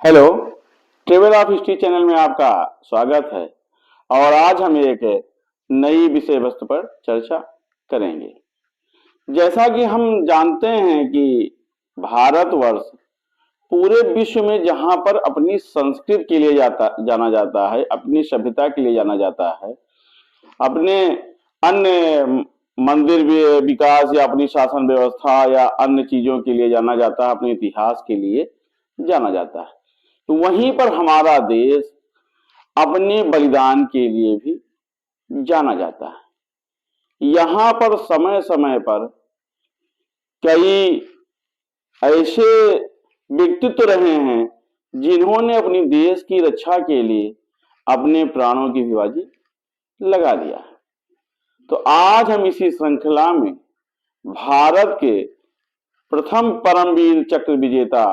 Hello. Travel of history channel में आपका स्वागत है। और आज हम एक नई विषय वस्तु पर चर्चा करेंगे। जैसा कि हम जानते हैं कि भारतवर्ष पूरे विश्व में जहां पर अपनी संस्कृति के लिए जाना जाता है, अपनी सभ्यता के लिए जाना जाता है, अपने अन्य मंदिर विकास या अपनी शासन व्यवस्था या अन्य चीजों के लिए जाना जाता है, अपने इतिहास के लिए जाना जाता है, तो वहीं पर हमारा देश अपने बलिदान के लिए भी जाना जाता है। यहां पर समय समय पर कई ऐसे व्यक्तित्व रहे हैं जिन्होंने अपनी देश की रक्षा के लिए अपने प्राणों की भी बाजी लगा दिया है। तो आज हम इसी श्रृंखला में भारत के प्रथम परमवीर चक्र विजेता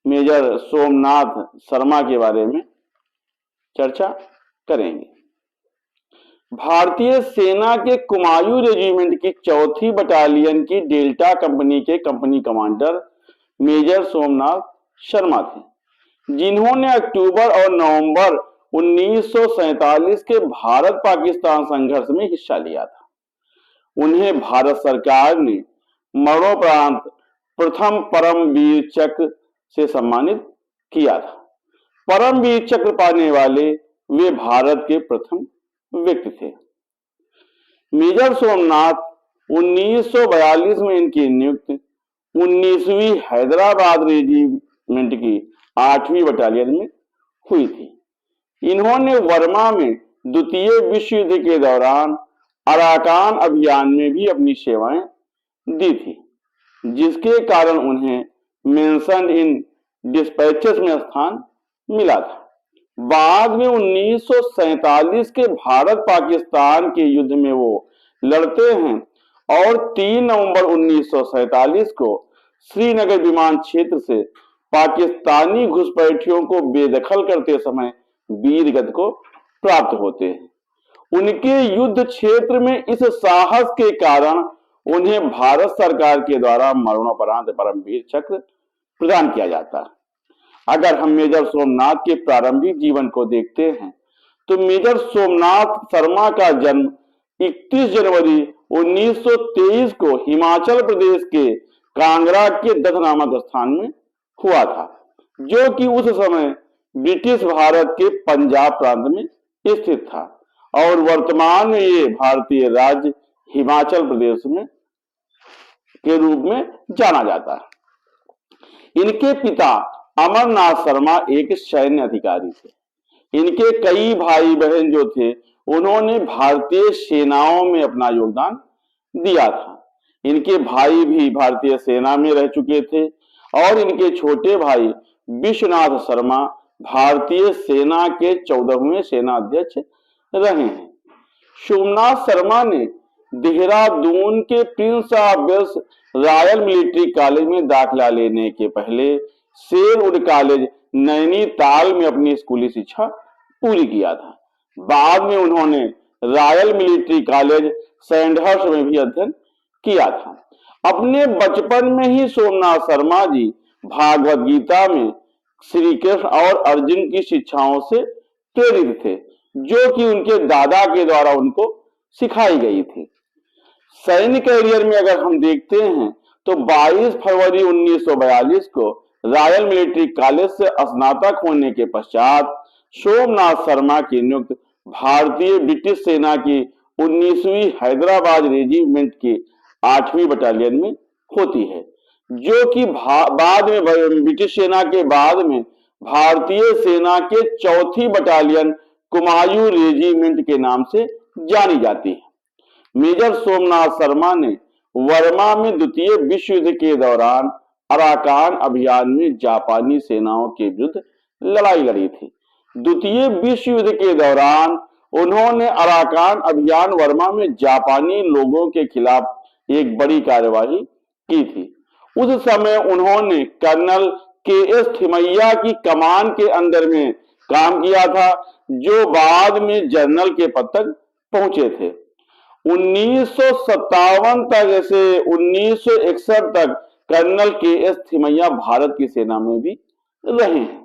मेजर सोमनाथ शर्मा के बारे में चर्चा करेंगे। भारतीय सेना के कुमायूं रेजिमेंट की 4थी बटालियन की डेल्टा कंपनी के company commander major Somnath Sharma थे, जिन्होंने अक्टूबर और नवंबर 1947 के भारत पाकिस्तान संघर्ष में हिस्सा लिया था। उन्हें भारत सरकार ने मरणोपरांत प्रथम परमवीर चक्र से सम्मानित किया था। परमवीर चक्र पाने वाले वे भारत के प्रथम व्यक्ति थे। मेजर सोमनाथ 1942 में इनकी नियुक्ति 19वीं हैदराबाद रेजिमेंट की 8वीं बटालियन में हुई थी। इन्होंने वर्मा में द्वितीय विश्व युद्ध के दौरान अराकान अभियान में भी अपनी सेवाएं दी थी, जिसके कारण उन्हें मेंशन इन डिस्पैचेस में स्थान मिला था। बाद में 1947 के भारत पाकिस्तान के युद्ध में वो लड़ते हैं और 3 नवंबर 1947 को श्रीनगर विमान क्षेत्र से पाकिस्तानी घुसपैठियों को बेदखल करते समय वीर गति को प्राप्त होते हैं। उनके युद्ध क्षेत्र में इस साहस के कारण उन्हें भारत सरकार के द्वारा मरणोपरांत परमवीर चक्र प्रदान किया जाता है। अगर हम मेजर सोमनाथ के प्रारंभिक जीवन को देखते हैं तो मेजर सोमनाथ शर्मा का जन्म 31 जनवरी 1923 को हिमाचल प्रदेश के कांगड़ा के दत्त नामक स्थान में हुआ था, जो कि उस समय ब्रिटिश भारत के पंजाब प्रांत में स्थित था और वर्तमान में ये भारतीय राज्य हिमाचल प्रदेश में के रूप में जाना जाता है। इनके पिता अमरनाथ शर्मा एक सैन्य अधिकारी थे। इनके कई भाई बहन जो थे उन्होंने भारतीय सेनाओं में अपना योगदान दिया था। इनके भाई भी भारतीय सेना में रह चुके थे और इनके छोटे भाई विश्वनाथ शर्मा भारतीय सेना के 14वें सेना अध्यक्ष रहे हैं। सोमनाथ शर्मा ने देहरादून के Prince of Wales Royal Military College में दाखिला लेने के पहले शेरवुड कॉलेज नैनीताल में अपनी स्कूली शिक्षा पूरी किया था। बाद में उन्होंने रॉयल मिलिट्री कॉलेज सैंडहर्स्ट में भी अध्ययन किया था। अपने बचपन में ही सोमनाथ शर्मा जी भागवत गीता में श्री कृष्ण और अर्जुन की शिक्षाओं से प्रेरित थे, जो कि उनके दादा के द्वारा उनको सिखाई गई थी। सैन्य कैरियर में अगर हम देखते हैं तो 22 फरवरी 1942 को रॉयल मिलिट्री कॉलेज से स्नातक होने के पश्चात सोमनाथ शर्मा की नियुक्ति भारतीय ब्रिटिश सेना की 19वीं हैदराबाद रेजिमेंट की 8वीं बटालियन में होती है, जो कि बाद में ब्रिटिश सेना के बाद में भारतीय सेना के 4थी बटालियन कुमायूं रेजिमेंट के नाम से जानी जाती है। मेजर सोमनाथ शर्मा ने वर्मा में द्वितीय विश्व युद्ध के दौरान अराकान अभियान में जापानी सेनाओं के विरुद्ध लड़ाई लड़ी थी। द्वितीय विश्व युद्ध के दौरान उन्होंने अराकान अभियान वर्मा में जापानी लोगों के खिलाफ एक बड़ी कार्यवाही की थी। उस समय उन्होंने कर्नल के.एस. थिमैया की कमान के अंदर में काम किया था, जो बाद में जनरल के पद तक पहुंचे थे। 1957 तक से 1961 तक कर्नल के.एस. थिमैया भारत की सेना में भी रहे हैं।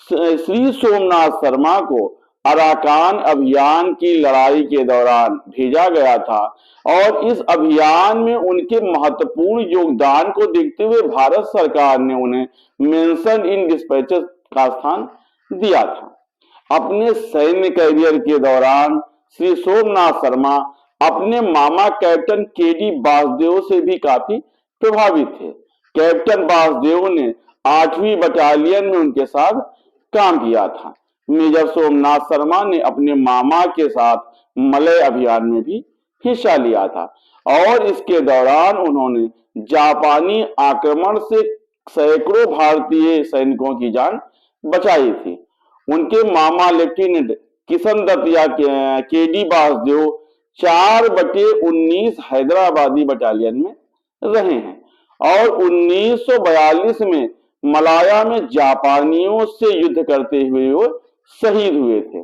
श्री सोमनाथ शर्मा को अराकान अभियान की लड़ाई के दौरान भेजा गया था और इस अभियान में उनके महत्वपूर्ण योगदान को देखते हुए भारत सरकार ने उन्हें मेंशन इन डिस्पैचेस का स्थान दिया था। अपने सैन्य कैरियर के दौरान श्री सोमनाथ शर्मा अपने मामा कैप्टन केडी बासुदेव से भी काफी प्रभावित थे। कैप्टन बासुदेव ने 8वीं बटालियन में उनके साथ काम किया था। मेजर सोमनाथ शर्मा ने अपने मामा के साथ मलय अभियान में भी हिस्सा लिया था और इसके दौरान उन्होंने जापानी आक्रमण से सैकड़ों भारतीय सैनिकों की जान बचाई थी। उनके मामा लेफ्टिनेंट किशन दत्त या केडी बासुदेव 4/19 हैदराबादी बटालियन में रहे हैं और 1942 में मलाया में जापानियों से युद्ध करते हुए वो शहीद हुए थे।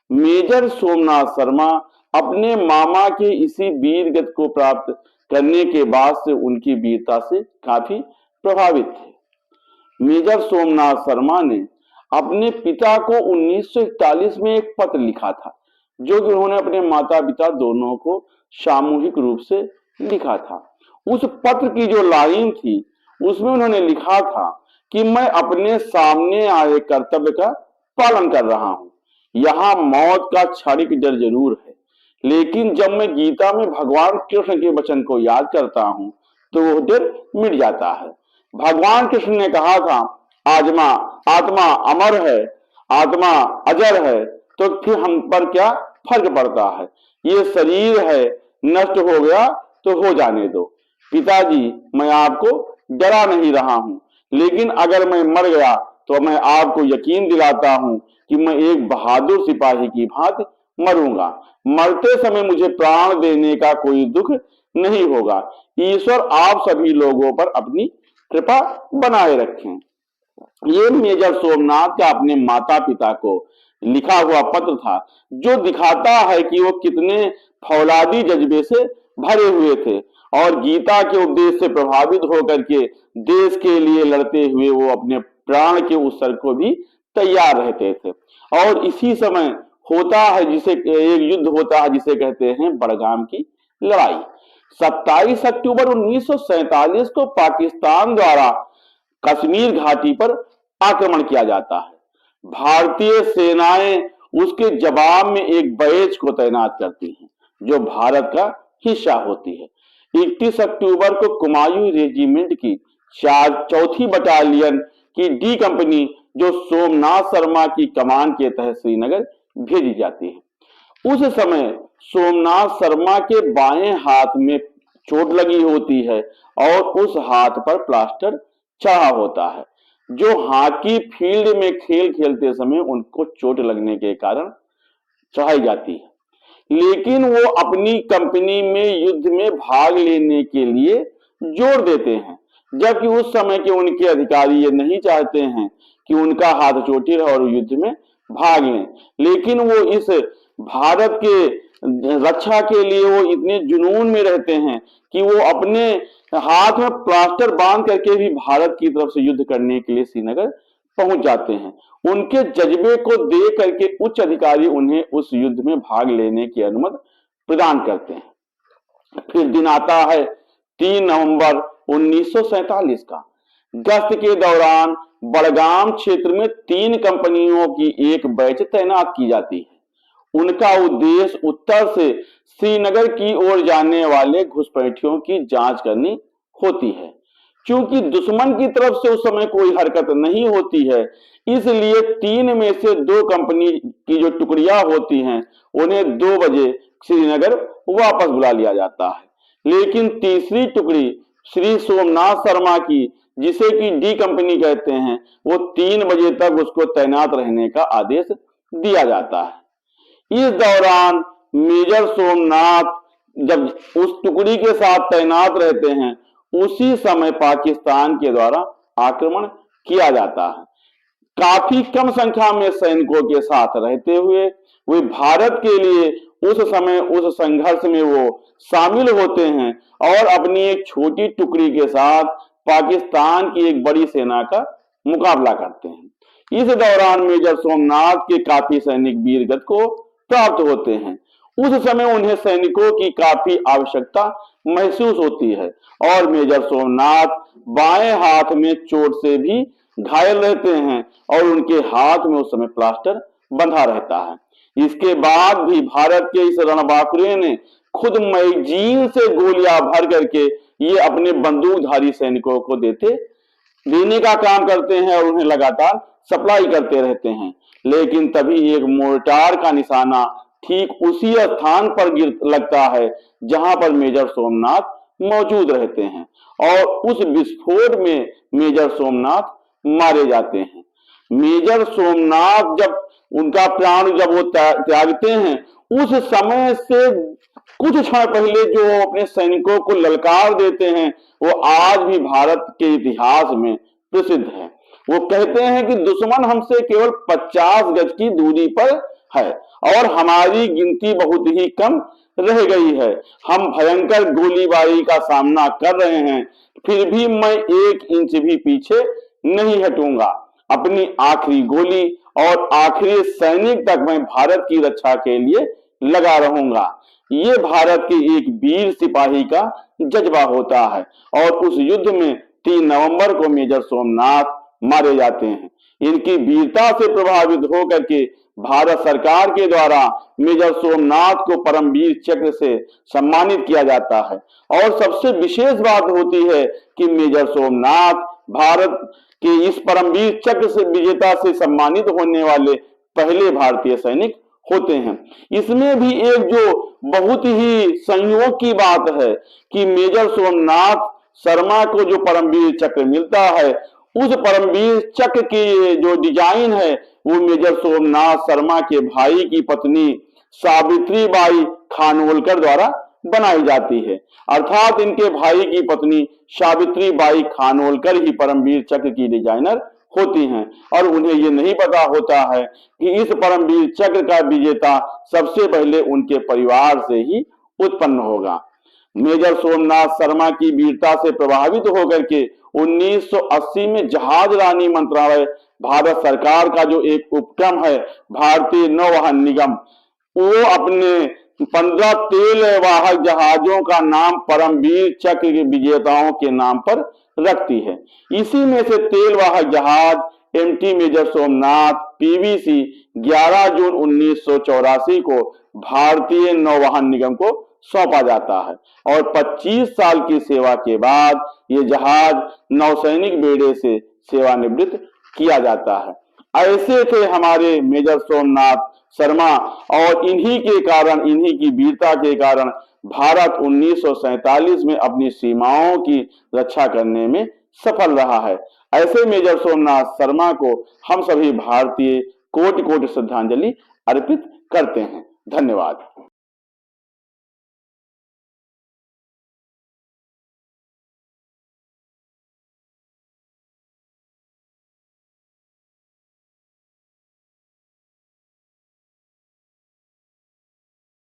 मेजर सोमनाथ शर्मा अपने मामा के इसी वीर गति को प्राप्त करने के बाद से उनकी वीरता से काफी प्रभावित थे। मेजर सोमनाथ शर्मा ने अपने पिता को 1941 में एक पत्र लिखा था जो कि उन्होंने अपने माता पिता दोनों को सामूहिक रूप से लिखा था। उस पत्र की जो लाइन थी उसमें उन्होंने लिखा था कि मैं अपने सामने आए कर्तव्य का पालन कर रहा हूं। यहाँ मौत का क्षणिक डर जरूर है, लेकिन जब मैं गीता में भगवान कृष्ण के वचन को याद करता हूं तो वह डर मिट जाता है। भगवान कृष्ण ने कहा था आत्मा अमर है, आत्मा अजर है, तो फिर हम पर क्या फर्क पड़ता है। ये शरीर है, नष्ट हो गया तो हो जाने दो। पिताजी, मैं आपको डरा नहीं रहा हूं, लेकिन अगर मैं मर गया तो मैं आपको यकीन दिलाता हूं कि मैं एक बहादुर सिपाही की भांति मरूंगा। मरते समय मुझे प्राण देने का कोई दुख नहीं होगा। ईश्वर आप सभी लोगों पर अपनी कृपा बनाए रखें। ये मेजर सोमनाथ का अपने माता पिता को लिखा हुआ पत्र था जो दिखाता है कि वो कितने फौलादी जज्बे से भरे हुए थे और गीता के उपदेश से प्रभावित होकर के देश के लिए लड़ते हुए वो अपने प्राण के उत्सर्ग को भी तैयार रहते थे। और इसी समय होता है जिसे एक युद्ध होता है जिसे कहते हैं बड़गाम की लड़ाई। 27 अक्टूबर 1947 को पाकिस्तान द्वारा कश्मीर घाटी पर आक्रमण किया जाता है। भारतीय सेनाएं उसके जवाब में एक बैच को तैनात करती हैं जो भारत का हिस्सा होती है। 31 अक्टूबर को कुमायूं रेजिमेंट की 4वीं बटालियन की डी कंपनी जो सोमनाथ शर्मा की कमान के तहत श्रीनगर भेजी जाती है। उस समय सोमनाथ शर्मा के बाएं हाथ में चोट लगी होती है और उस हाथ पर प्लास्टर चढ़ा होता है जो हॉकी फील्ड में खेल खेलते समय उनको चोट लगने के कारण चढ़ाई जाती है। लेकिन वो अपनी कंपनी में युद्ध में भाग लेने के लिए जोर देते हैं, जबकि उस समय के उनके अधिकारी ये नहीं चाहते हैं कि उनका हाथ चोटी रहे और युद्ध में भाग लें। लेकिन वो इस भारत के रक्षा के लिए वो इतने जुनून में रहते हैं कि वो अपने हाथ में प्लास्टर बांध करके भी भारत की तरफ से युद्ध करने के लिए श्रीनगर पहुंच जाते हैं। उनके जज्बे को देख करके उच्च अधिकारी उन्हें उस युद्ध में भाग लेने की अनुमति प्रदान करते हैं। फिर दिन आता है 3 नवंबर 1947 का। गश्त के दौरान बड़गाम क्षेत्र में 3 कंपनियों की एक बैच तैनात की जाती है। उनका उद्देश्य उत्तर से श्रीनगर की ओर जाने वाले घुसपैठियों की जांच करनी होती है। क्योंकि दुश्मन की तरफ से उस समय कोई हरकत नहीं होती है, इसलिए 3 में से 2 कंपनी की जो टुकड़ियां होती हैं उन्हें 2 बजे श्रीनगर वापस बुला लिया जाता है। लेकिन तीसरी टुकड़ी श्री सोमनाथ शर्मा की, जिसे कि डी कंपनी कहते हैं, वो 3 बजे तक उसको तैनात रहने का आदेश दिया जाता है। इस दौरान मेजर सोमनाथ जब उस टुकड़ी के साथ तैनात रहते हैं, उसी समय पाकिस्तान के द्वारा आक्रमण किया जाता है। काफी कम संख्या में सैनिकों के साथ रहते हुए वे भारत के लिए उस समय उस संघर्ष में वो शामिल होते हैं और अपनी एक छोटी टुकड़ी के साथ पाकिस्तान की एक बड़ी सेना का मुकाबला करते हैं। इस दौरान मेजर सोमनाथ के काफी सैनिक वीरगति को प्राप्त होते हैं। उस समय उन्हें सैनिकों की काफी आवश्यकता महसूस होती है और मेजर सोमनाथ बाएं हाथ में चोट से भी घायल रहते हैं और उनके हाथ में उस समय प्लास्टर बंधा रहता है। इसके बाद भी भारत के इस रणबांकुरे ने खुद मैगजीन से गोलियां भर करके ये अपने बंदूकधारी सैनिकों को देने का काम करते हैं और उन्हें लगातार सप्लाई करते रहते हैं। लेकिन तभी एक मोर्टार का निशाना ठीक उसी स्थान पर लगता है जहां पर मेजर सोमनाथ मौजूद रहते हैं और उस विस्फोट में मेजर सोमनाथ मारे जाते हैं। मेजर सोमनाथ जब उनका प्राण जब वो त्यागते हैं, उस समय से कुछ क्षण पहले जो अपने सैनिकों को ललकार देते हैं, वो आज भी भारत के इतिहास में प्रसिद्ध है। वो कहते हैं कि दुश्मन हमसे केवल 50 गज की दूरी पर है और हमारी गिनती बहुत ही कम रह गई है। हम भयंकर गोलीबारी का सामना कर रहे हैं, फिर भी मैं 1 इंच भी पीछे नहीं हटूंगा। अपनी आखिरी गोली और आखिरी सैनिक तक मैं भारत की रक्षा के लिए लगा रहूंगा। ये भारत के एक वीर सिपाही का जज्बा होता है और उस युद्ध में 3 नवंबर को मेजर सोमनाथ मारे जाते हैं। इनकी वीरता से प्रभावित होकर के भारत सरकार के द्वारा मेजर सोमनाथ को परमवीर चक्र से सम्मानित किया जाता है और सबसे विशेष बात होती है कि मेजर सोमनाथ भारत के इस परमवीर चक्र से विजेता से सम्मानित होने वाले पहले भारतीय सैनिक होते हैं। इसमें भी एक जो बहुत ही संयोग की बात है कि मेजर सोमनाथ शर्मा को जो परमवीर चक्र मिलता है, उस परमवीर चक्र की जो डिजाइन है वो मेजर सोमनाथ शर्मा के भाई की पत्नी सावित्री बाई खानोलकर द्वारा बनाई जाती है। अर्थात इनके भाई की पत्नी सावित्री बाई खानोलकर ही परमवीर चक्र की डिजाइनर होती हैं और उन्हें ये नहीं पता होता है कि इस परमवीर चक्र का विजेता सबसे पहले उनके परिवार से ही उत्पन्न होगा। मेजर सोमनाथ शर्मा की वीरता से प्रभावित होकर के 1980 में जहाज रानी मंत्रालय भारत सरकार का जो एक उपक्रम है भारतीय नौवहन निगम, वो अपने 15 तेल वाहक जहाजों का नाम परमवीर चक्र के विजेताओं के नाम पर रखती है। इसी में से तेल वाहक जहाज एमटी मेजर सोमनाथ पीवीसी 11 जून 1984 को भारतीय नौवहन निगम को सौंपा जाता है और 25 साल की सेवा के बाद ये जहाज नौसैनिक बेड़े से सेवानिवृत्त किया जाता है। ऐसे थे हमारे मेजर सोमनाथ शर्मा और इन्हीं के कारण, इन्हीं की वीरता के कारण भारत 1947 में अपनी सीमाओं की रक्षा करने में सफल रहा है। ऐसे मेजर सोमनाथ शर्मा को हम सभी भारतीय कोटि कोटि श्रद्धांजलि अर्पित करते हैं। धन्यवाद।